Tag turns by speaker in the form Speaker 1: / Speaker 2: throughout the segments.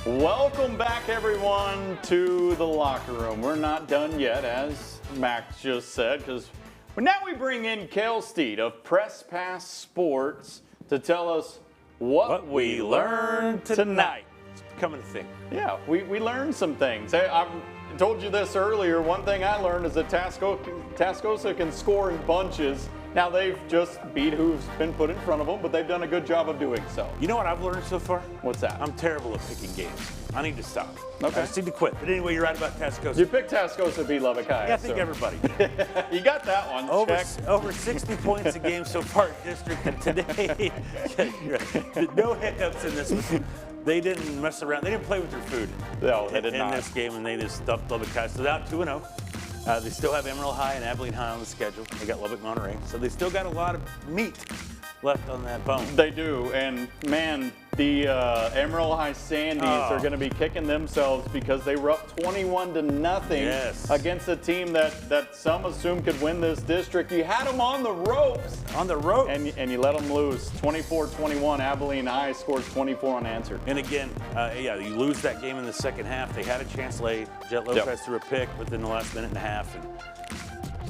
Speaker 1: Welcome back, everyone, to the locker room. We're not done yet, as Max just said, because now we bring in Cale Steed of Press Pass Sports to tell us what we learned tonight.
Speaker 2: It's becoming a thing.
Speaker 1: Yeah, we learned some things. I told you this earlier. One thing I learned is that Tascosa can score in bunches. Now, they've just beat who's been put in front of them, but they've done a good job of doing so.
Speaker 2: You know what I've learned so far?
Speaker 1: What's that?
Speaker 2: I'm terrible at picking games. I need to stop.
Speaker 1: Okay.
Speaker 2: I just need to quit. But anyway, you're right about Tascosa.
Speaker 1: You picked Tascosa to beat Lubbock High.
Speaker 2: Yeah, I think everybody.
Speaker 1: You got that one.
Speaker 2: Over 60 points a game so far in district, and today, no hiccups in this one. They didn't mess around. They didn't play with their food.
Speaker 1: No, they did
Speaker 2: in
Speaker 1: not.
Speaker 2: this game, and they just stuffed Lubbock High. So they're out 2-0. They still have Emerald High and Abilene High on the schedule. They got Lubbock Monterey. So they still got a lot of meat left on that bone.
Speaker 1: They do, and man, the Emerald High Sandies are going to be kicking themselves because they were up 21-0 against a team that some assume could win this district. You had them on the ropes.
Speaker 2: On the ropes.
Speaker 1: And you let them lose. 24-21, Abilene High scores 24 unanswered.
Speaker 2: And again, you lose that game in the second half. They had a chance late. Jet Lopez threw a pick within the last minute and a half.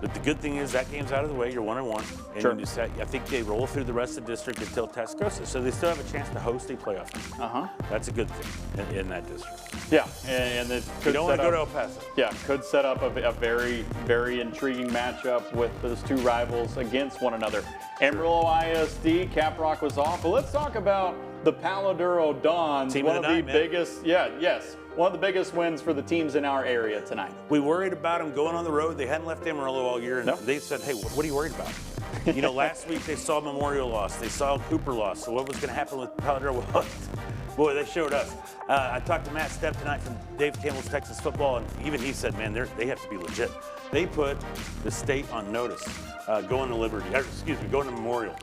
Speaker 2: But the good thing is that game's out of the way. You're 1-1. And
Speaker 1: Sure.
Speaker 2: I think they roll through the rest of the district until Tascosa. So they still have a chance to host a playoff game. That's a good thing in that district.
Speaker 1: Yeah, and it could
Speaker 2: you don't want to go to El Paso.
Speaker 1: Yeah, could set up a very, very intriguing matchup with those two rivals against one another. Amarillo ISD, Caprock was off. But let's talk about the Palo Duro Dons.
Speaker 2: Team
Speaker 1: one
Speaker 2: of
Speaker 1: of
Speaker 2: the
Speaker 1: the
Speaker 2: night,
Speaker 1: biggest, one of the biggest wins for the teams in our area tonight.
Speaker 2: We worried about them going on the road. They hadn't left Amarillo all year, and they said, hey, what are you worried about? You know, last week they saw Memorial loss. They saw Cooper loss. So what was going to happen with Palo Duro? Boy, they showed us. I talked to Matt Stepp tonight from Dave Campbell's Texas Football, and even he said, man, they have to be legit. They put the state on notice going to going to Memorial.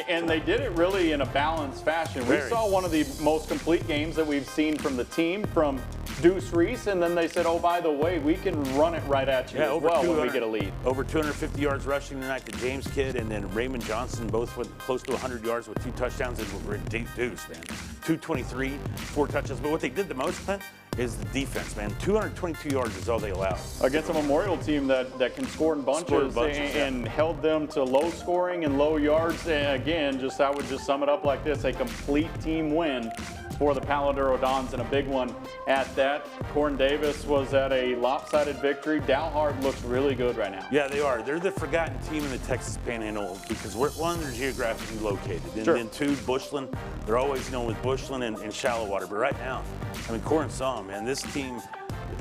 Speaker 1: And they did it really in a balanced fashion. We saw one of the most complete games that we've seen from the team, from Deuce Reese, and then they said, oh, by the way, we can run it right at you as well when we get a lead.
Speaker 2: Over 250 yards rushing tonight to James Kidd and then Raymond Johnson, both with close to 100 yards with 2 touchdowns, and we're in deep Deuce, man. 223, 4 touchdowns. But what they did the most, Clint, is the defense, man. 222 yards is all they allowed. Against
Speaker 1: a Memorial team that can score in bunches, and held them to low scoring and low yards. And again, I would just sum it up like this: a complete team win for the Palo Duro Dons, and a big one at that. Corn Davis was at a lopsided victory. Dalhart looks really good right now.
Speaker 2: Yeah, they are. They're the forgotten team in the Texas Panhandle because one, they're geographically located. And then 2, Bushland. They're always known with Bushland and Shallow Water. But right now, I mean, Corn saw them, man. This team,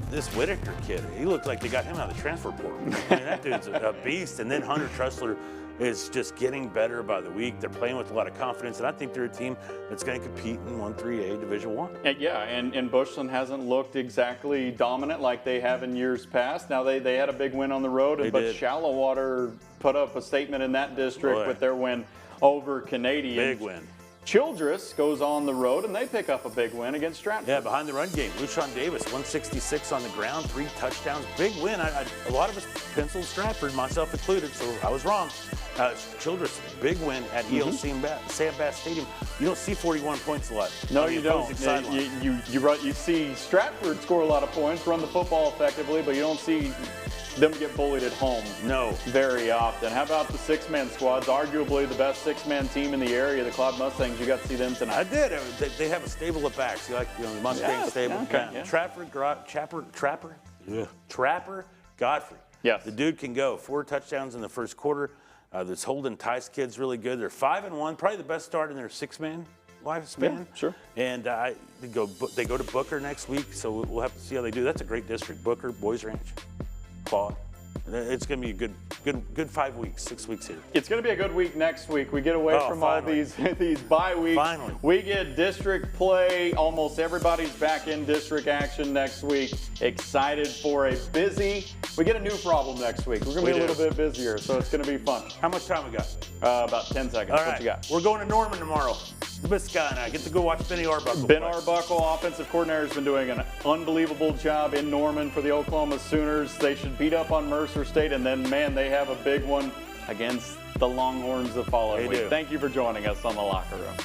Speaker 2: this Whitaker kid, he looked like they got him out of the transfer portal. I mean, that dude's a beast. And then Hunter Tressler is just getting better by the week. They're playing with a lot of confidence, and I think they're a team that's going to compete in 1-3A Division I.
Speaker 1: And Bushland hasn't looked exactly dominant like they have in years past. Now they had a big win on the road, but Shallow Water put up a statement in that district with their win over Canadian.
Speaker 2: Big win.
Speaker 1: Childress goes on the road, and they pick up a big win against Stratford.
Speaker 2: Yeah, behind the run game. Lucian Davis, 166 on the ground, 3 touchdowns. Big win. A lot of us penciled Stratford, myself included, so I was wrong. Childress, big win at ELC Sam Bass Stadium. You don't see 41 points a lot.
Speaker 1: No, you don't. You see Stratford score a lot of points, run the football effectively, but you don't see them get bullied at home very often. How about the 6-man squads? Arguably the best 6-man team in the area, the Cloud Mustangs. You got to see them tonight.
Speaker 2: I did. They have a stable of backs. You like the Mustang stable?
Speaker 1: Okay.
Speaker 2: Trapper Godfrey.
Speaker 1: Yes.
Speaker 2: The dude can go. 4 touchdowns in the first quarter. This Holden Tice kid's really good. They're 5-1, probably the best start in their 6-man lifespan.
Speaker 1: Yeah, sure.
Speaker 2: And they go to Booker next week, so we'll have to see how they do. That's a great district. Booker, Boys Ranch, Claude. It's going to be a good 5 weeks, 6 weeks here.
Speaker 1: It's going to be a good week next week. We get away from all these bye weeks.
Speaker 2: Finally.
Speaker 1: We get district play. Almost everybody's back in district action next week. Excited for a busy. We get a new problem next week. We're going to be a little bit busier, so it's going to be fun.
Speaker 2: How much time we got?
Speaker 1: About 10 seconds.
Speaker 2: All right.
Speaker 1: What you got?
Speaker 2: We're going to Norman tomorrow. This guy and I get to go watch Benny Arbuckle.
Speaker 1: Ben Arbuckle, offensive coordinator, has been doing an unbelievable job in Norman for the Oklahoma Sooners. They should beat up on Mercer State, and then, man, they have a big one against the Longhorns the following week. Thank you for joining us on The Locker Room.